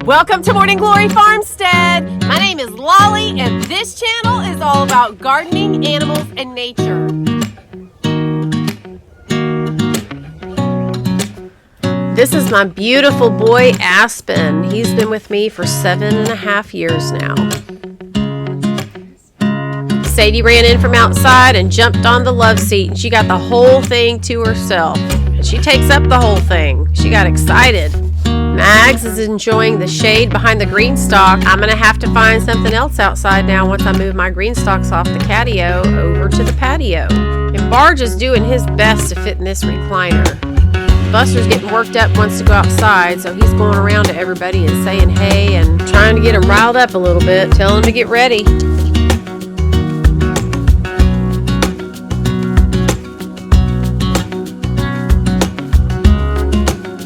Welcome to Morning Glory Farmstead. My name is Lolly, and this channel is all about gardening, animals, and nature. This is my beautiful boy, Aspen. He's been with me for 7.5 years now. Sadie ran in from outside and jumped on the love seat, and she got the whole thing to herself. She takes up the whole thing. She got excited. Mags is enjoying the shade behind the GreenStalk. I'm going to have to find something else outside now once I move my GreenStalks off the Catio over to the patio. And Barge is doing his best to fit in this recliner. Buster's getting worked up, wants to go outside, so he's going around to everybody and saying hey and trying to get them riled up a little bit, telling them to get ready.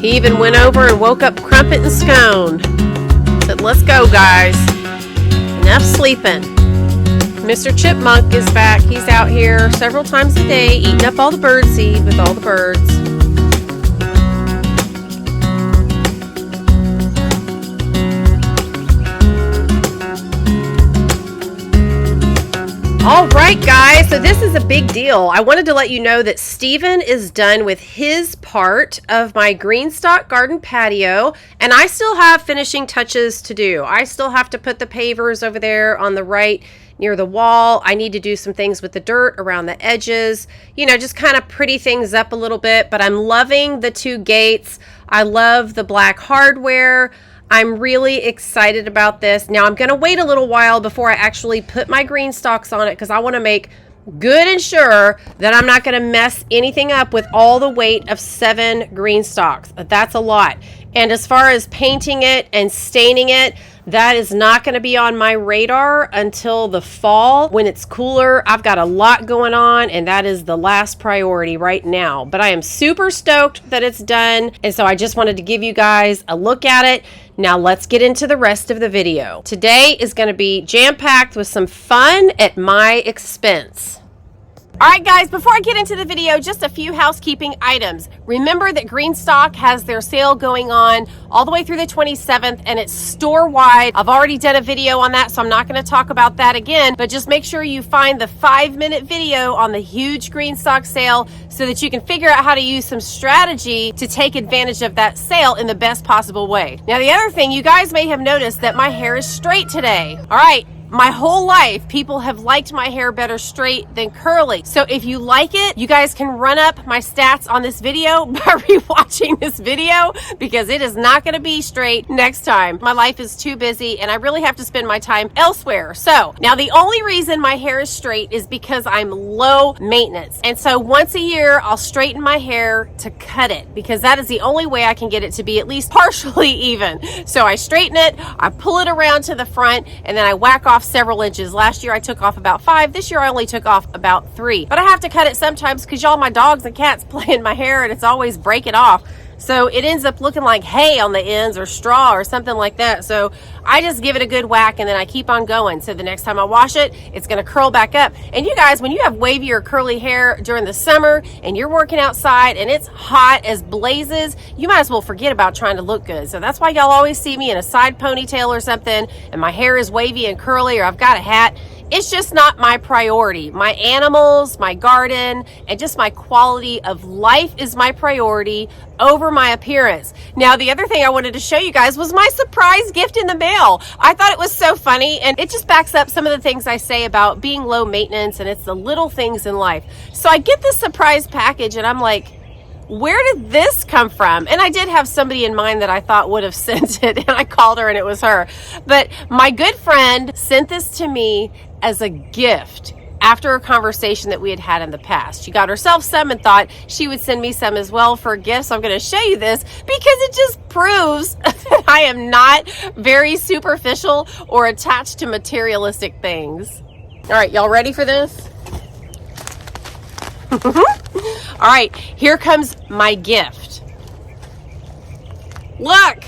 He even went over and woke up Crumpet and Scone. Said, let's go, guys. Enough sleeping. Mr. Chipmunk is back. He's out here several times a day eating up all the birdseed with all the birds. All right, guys, so this is a big deal. I wanted to let you know that Steven is done with his part of my GreenStalk Garden Patio, and I still have finishing touches to do. I still have to put the pavers over there on the right near the wall. I need to do some things with the dirt around the edges, you know, just kind of pretty things up a little bit, but I'm loving the 2 gates. I love the black hardware. I'm really excited about this. Now I'm going to wait a little while before I actually put my GreenStalks on it because I want to make good and sure that I'm not going to mess anything up with all the weight of 7 GreenStalks. That's a lot. And as far as painting it and staining it, that is not going to be on my radar until the fall when it's cooler. I've got a lot going on, and that is the last priority right now. But I am super stoked that it's done, and so I just wanted to give you guys a look at it. Now let's get into the rest of the video. Today is going to be jam-packed with some fun at my expense. All right, guys, before I get into the video, just a few housekeeping items. Remember that GreenStalk has their sale going on all the way through the 27th, and it's store-wide. I've already done a video on that, so I'm not going to talk about that again, but just make sure you find the 5-minute video on the huge GreenStalk sale so that you can figure out how to use some strategy to take advantage of that sale in the best possible way. Now, the other thing, you guys may have noticed that my hair is straight today. All right. My whole life, people have liked my hair better straight than curly. So if you like it, you guys can run up my stats on this video by rewatching this video because it is not going to be straight next time. My life is too busy and I really have to spend my time elsewhere. So now the only reason my hair is straight is because I'm low maintenance. And so once a year, I'll straighten my hair to cut it because that is the only way I can get it to be at least partially even. So I straighten it, I pull it around to the front, and then I whack off several inches. Last year I took off about 5. This year I only took off about 3. But I have to cut it sometimes because y'all, my dogs and cats play in my hair and it's always breaking off. So it ends up looking like hay on the ends or straw or something like that. So I just give it a good whack and then I keep on going. So the next time I wash it, it's going to curl back up. And you guys, when you have wavy or curly hair during the summer and you're working outside and it's hot as blazes, you might as well forget about trying to look good. So that's why y'all always see me in a side ponytail or something and my hair is wavy and curly or I've got a hat. It's just not my priority. My animals, my garden, and just my quality of life is my priority over my appearance. Now, the other thing I wanted to show you guys was my surprise gift in the mail. I thought it was so funny, and it just backs up some of the things I say about being low maintenance, and it's the little things in life. So I get this surprise package, and I'm like, where did this come from? And I did have somebody in mind that I thought would have sent it, and I called her and it was her. But my good friend sent this to me as a gift after a conversation that we had had in the past. She got herself some and thought she would send me some as well for a gift. So I'm going to show you this because it just proves that I am not very superficial or attached to materialistic things. All right, y'all ready for this? All right, here comes my gift. Look!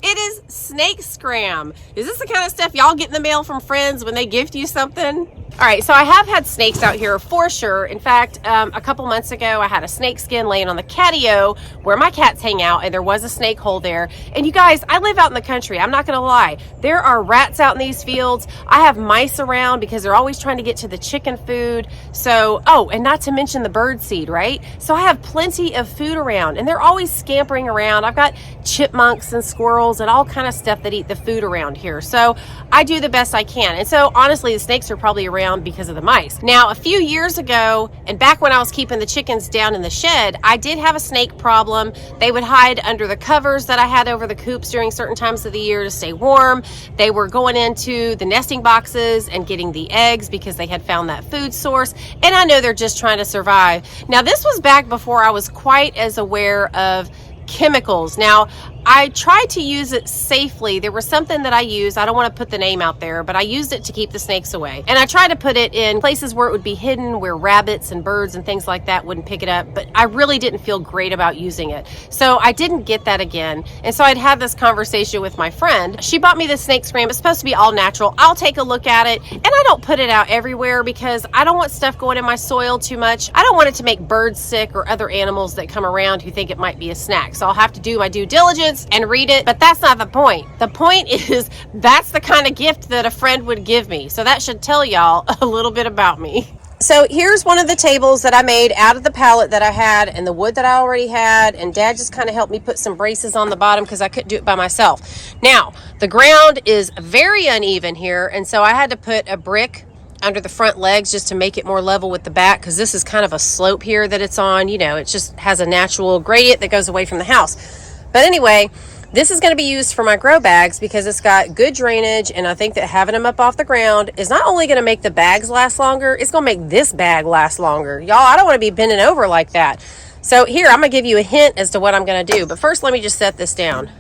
It is snake scram. Is this the kind of stuff y'all get in the mail from friends when they gift you something? All right, so I have had snakes out here for sure. In fact, a couple months ago, I had a snake skin laying on the catio where my cats hang out, and there was a snake hole there. And you guys, I live out in the country. I'm not gonna lie. There are rats out in these fields. I have mice around because they're always trying to get to the chicken food. So, oh, and not to mention the bird seed, right? So I have plenty of food around, and they're always scampering around. I've got chipmunks and squirrels and all kind of stuff that eat the food around here. So I do the best I can. And so honestly, the snakes are probably around because of the mice. Now, a few years ago, and back when I was keeping the chickens down in the shed, I did have a snake problem. They would hide under the covers that I had over the coops during certain times of the year to stay warm. They were going into the nesting boxes and getting the eggs because they had found that food source. And I know they're just trying to survive. Now, this was back before I was quite as aware of chemicals. Now, I tried to use it safely. There was something that I used. I don't want to put the name out there, but I used it to keep the snakes away. And I tried to put it in places where it would be hidden, where rabbits and birds and things like that wouldn't pick it up. But I really didn't feel great about using it. So I didn't get that again. And so I'd had this conversation with my friend. She bought me this snake spray. It's supposed to be all natural. I'll take a look at it. And I don't put it out everywhere because I don't want stuff going in my soil too much. I don't want it to make birds sick or other animals that come around who think it might be a snack. So I'll have to do my due diligence and read it, but that's not the point. The point is that's the kind of gift that a friend would give me. So that should tell y'all a little bit about me. So here's one of the tables that I made out of the pallet that I had and the wood that I already had, and Dad just kind of helped me put some braces on the bottom because I couldn't do it by myself. Now, the ground is very uneven here, and so I had to put a brick under the front legs just to make it more level with the back, because this is kind of a slope here that it's on. You know, it just has a natural gradient that goes away from the house. But anyway, this is going to be used for my grow bags because it's got good drainage, and I think that having them up off the ground is not only going to make the bags last longer, it's going to make this bag last longer. Y'all, I don't want to be bending over like that. So here, I'm going to give you a hint as to what I'm going to do. But first, let me just set this down.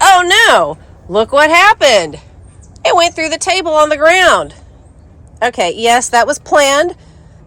Oh no, look what happened. It went through the table on the ground. Okay, yes, that was planned,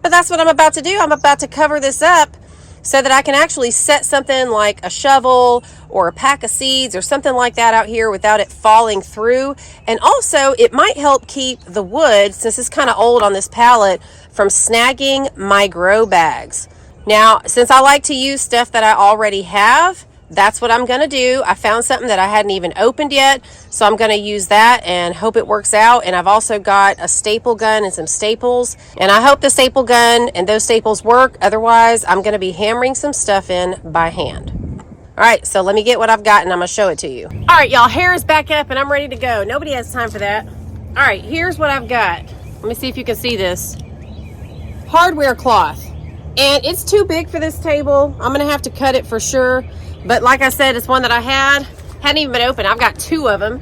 but that's what I'm about to do. I'm about to cover this up so that I can actually set something like a shovel or a pack of seeds or something like that out here without it falling through. And also, it might help keep the wood, since it's kind of old on this pallet, from snagging my grow bags. Now, since I like to use stuff that I already have, that's what I'm going to do. I found something that I hadn't even opened yet, so I'm going to use that and hope it works out. And I've also got a staple gun and some staples, and I hope the staple gun and those staples work. Otherwise, I'm going to be hammering some stuff in by hand. All right, so let me get what I've got and I'm going to show it to you. All right, y'all, hair is back up and I'm ready to go. Nobody has time for that. All right, here's what I've got. Let me see if you can see this. Hardware cloth. And it's too big for this table. I'm going to have to cut it for sure. But like I said, it's one that I hadn't even been opened. I've got two of them.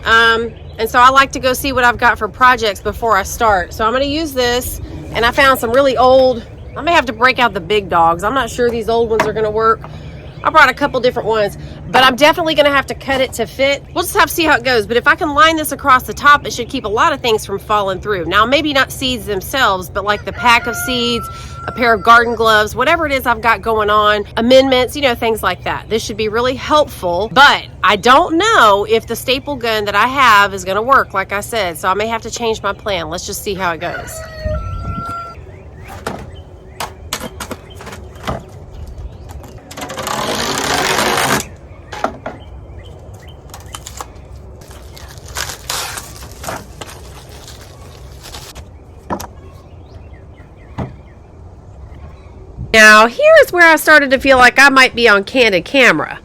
And so I like to go see what I've got for projects before I start. So I'm going to use this. And I found some really old, I may have to break out the big dogs. I'm not sure these old ones are going to work. I brought a couple different ones, but I'm definitely going to have to cut it to fit. We'll just have to see how it goes. But if I can line this across the top, it should keep a lot of things from falling through. Now, maybe not seeds themselves, but like the pack of seeds, a pair of garden gloves, whatever it is I've got going on, amendments, you know, things like that. This should be really helpful, but I don't know if the staple gun that I have is going to work, like I said, so I may have to change my plan. Let's just see how it goes. Now, here's where I started to feel like I might be on candid camera.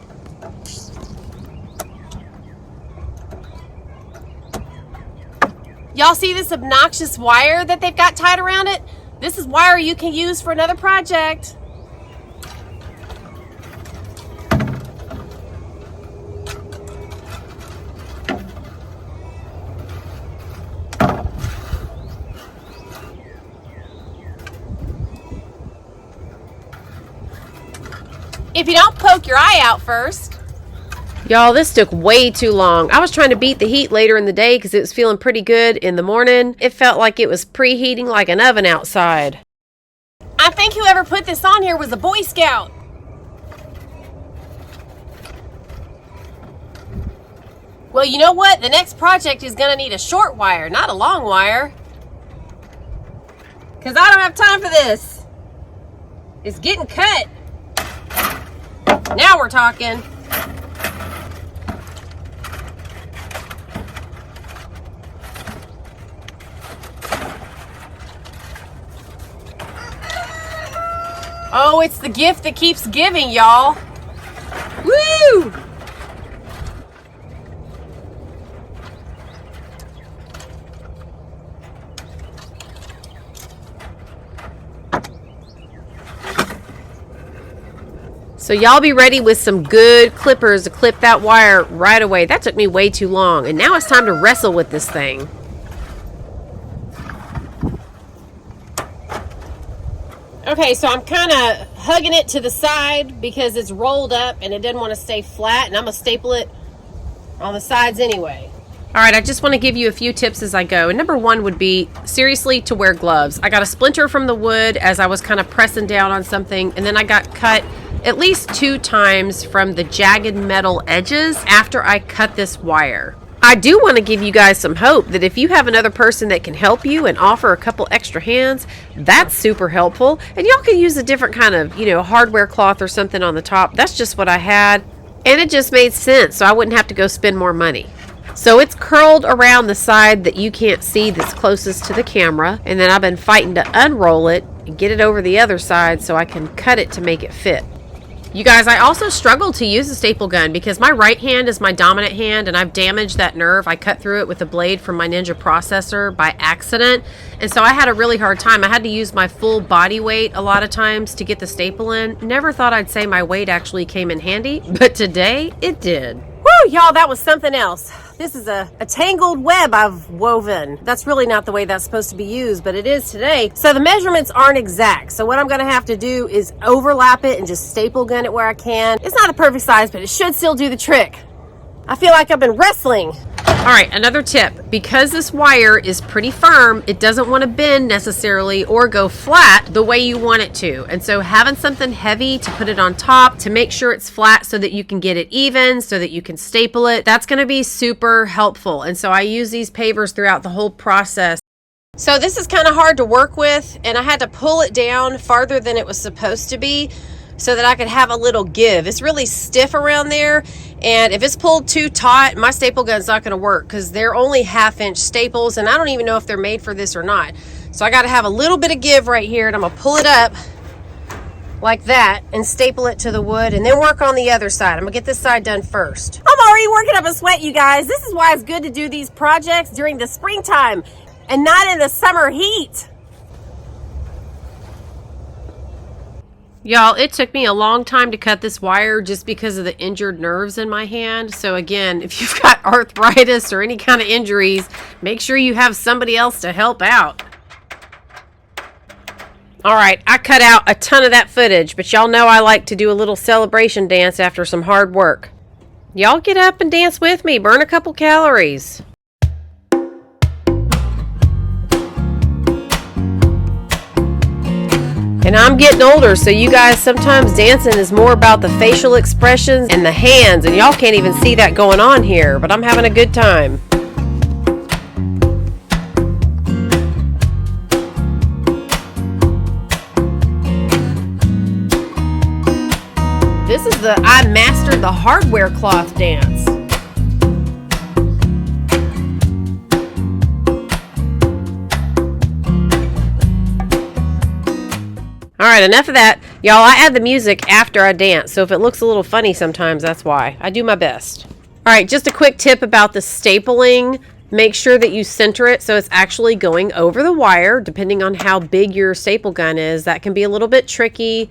Y'all see this obnoxious wire that they've got tied around it? This is wire you can use for another project. If you don't poke your eye out first. Y'all, this took way too long. I was trying to beat the heat later in the day because it was feeling pretty good in the morning. It felt like it was preheating like an oven outside. I think whoever put this on here was a Boy Scout. Well, you know what? The next project is going to need a short wire, not a long wire. because I don't have time for this. It's getting cut. Now we're talking. Oh, it's the gift that keeps giving, y'all. Woo! So y'all be ready with some good clippers to clip that wire right away. That took me way too long. And now it's time to wrestle with this thing. Okay, so I'm kind of hugging it to the side because it's rolled up and it doesn't want to stay flat. And I'm going to staple it on the sides anyway. All right, I just want to give you a few tips as I go. And number one would be, seriously, to wear gloves. I got a splinter from the wood as I was kind of pressing down on something. And then I got cut at least 2 times from the jagged metal edges after I cut this wire. I do want to give you guys some hope that if you have another person that can help you and offer a couple extra hands, that's super helpful. And y'all can use a different kind of, hardware cloth or something on the top. That's just what I had. And it just made sense, so I wouldn't have to go spend more money. So it's curled around the side that you can't see that's closest to the camera. And then I've been fighting to unroll it and get it over the other side so I can cut it to make it fit. You guys, I also struggle to use a staple gun because my right hand is my dominant hand and I've damaged that nerve. I cut through it with a blade from my Ninja processor by accident. And so I had a really hard time. I had to use my full body weight a lot of times to get the staple in. Never thought I'd say my weight actually came in handy, but today it did. Woo, y'all, that was something else. This is a tangled web I've woven. That's really not the way that's supposed to be used, but it is today. So the measurements aren't exact. So what I'm gonna have to do is overlap it and just staple gun it where I can. It's not a perfect size, but it should still do the trick. I feel like I've been wrestling. All right, another tip. Because this wire is pretty firm, it doesn't want to bend necessarily or go flat the way you want it to. And so having something heavy to put it on top to make sure it's flat so that you can get it even, so that you can staple it, that's going to be super helpful. And so I use these pavers throughout the whole process. So this is kind of hard to work with, and I had to pull it down farther than it was supposed to be so that I could have a little give. It's really stiff around there, and if it's pulled too taut, my staple gun's not going to work because they're only 1/2-inch staples, and I don't even know if they're made for this or not. So I got to have a little bit of give right here, and I'm going to pull it up like that and staple it to the wood and then work on the other side. I'm going to get this side done first. I'm already working up a sweat, you guys. This is why it's good to do these projects during the springtime and not in the summer heat. Y'all, it took me a long time to cut this wire just because of the injured nerves in my hand. So again, if you've got arthritis or any kind of injuries, make sure you have somebody else to help out. All right, I cut out a ton of that footage, but y'all know I like to do a little celebration dance after some hard work. Y'all get up and dance with me, burn a couple calories. And I'm getting older, so you guys, sometimes dancing is more about the facial expressions and the hands, and y'all can't even see that going on here, but I'm having a good time. This is the I mastered the hardware cloth dance. All right, enough of that. Y'all, I add the music after I dance, so if it looks a little funny sometimes, that's why. I do my best. All right, just a quick tip about the stapling. Make sure that you center it so it's actually going over the wire, depending on how big your staple gun is. That can be a little bit tricky.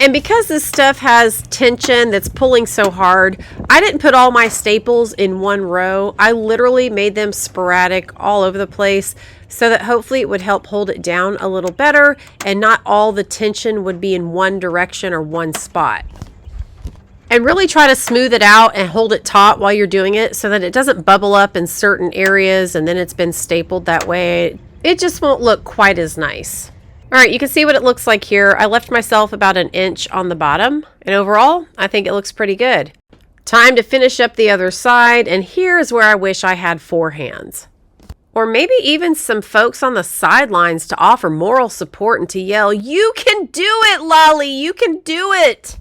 And because this stuff has tension that's pulling so hard, I didn't put all my staples in one row. I literally made them sporadic all over the place so that hopefully it would help hold it down a little better and not all the tension would be in one direction or one spot. And really try to smooth it out and hold it taut while you're doing it so that it doesn't bubble up in certain areas and then it's been stapled that way. It just won't look quite as nice. All right, you can see what it looks like here. I left myself about 1 inch on the bottom, and overall, I think it looks pretty good. Time to finish up the other side, and here is where I wish I had 4 hands. Or maybe even some folks on the sidelines to offer moral support and to yell, "You can do it, Lolly! You can do it!"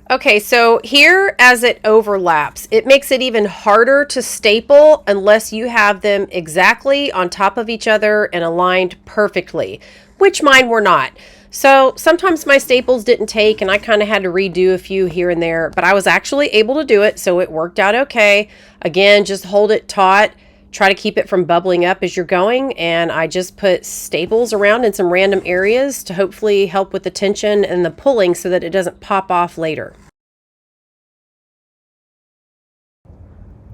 Okay, so here as it overlaps, it makes it even harder to staple unless you have them exactly on top of each other and aligned perfectly, which mine were not. So sometimes my staples didn't take and I kind of had to redo a few here and there, but I was actually able to do it, so it worked out okay. Again, just hold it taut. Try to keep it from bubbling up as you're going, and I just put staples around in some random areas to hopefully help with the tension and the pulling so that it doesn't pop off later.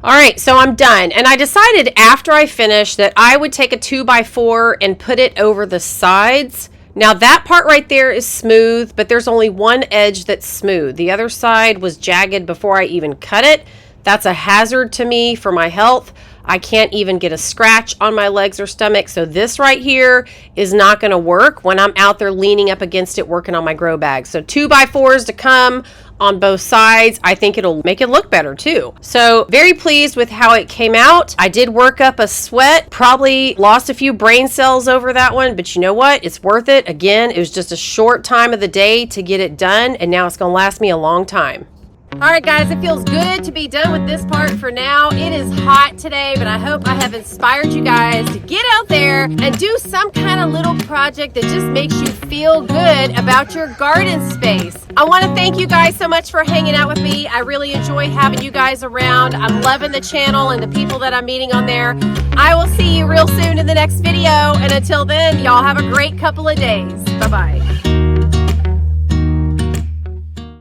All right, so I'm done, and I decided after I finished that I would take a 2x4 and put it over the sides. Now that part right there is smooth, but there's only one edge that's smooth. The other side was jagged before I even cut it. That's a hazard to me for my health. I can't even get a scratch on my legs or stomach. So this right here is not going to work when I'm out there leaning up against it working on my grow bag. So 2x4s to come on both sides. I think it'll make it look better too. So very pleased with how it came out. I did work up a sweat, probably lost a few brain cells over that one, but you know what? It's worth it. Again, it was just a short time of the day to get it done, and now it's going to last me a long time. All right, guys, it feels good to be done with this part for now. It is hot today, but I hope I have inspired you guys to get out there and do some kind of little project that just makes you feel good about your garden space. I want to thank you guys so much for hanging out with me. I really enjoy having you guys around. I'm loving the channel and the people that I'm meeting on there. I will see you real soon in the next video, and until then, y'all have a great couple of days. Bye-bye.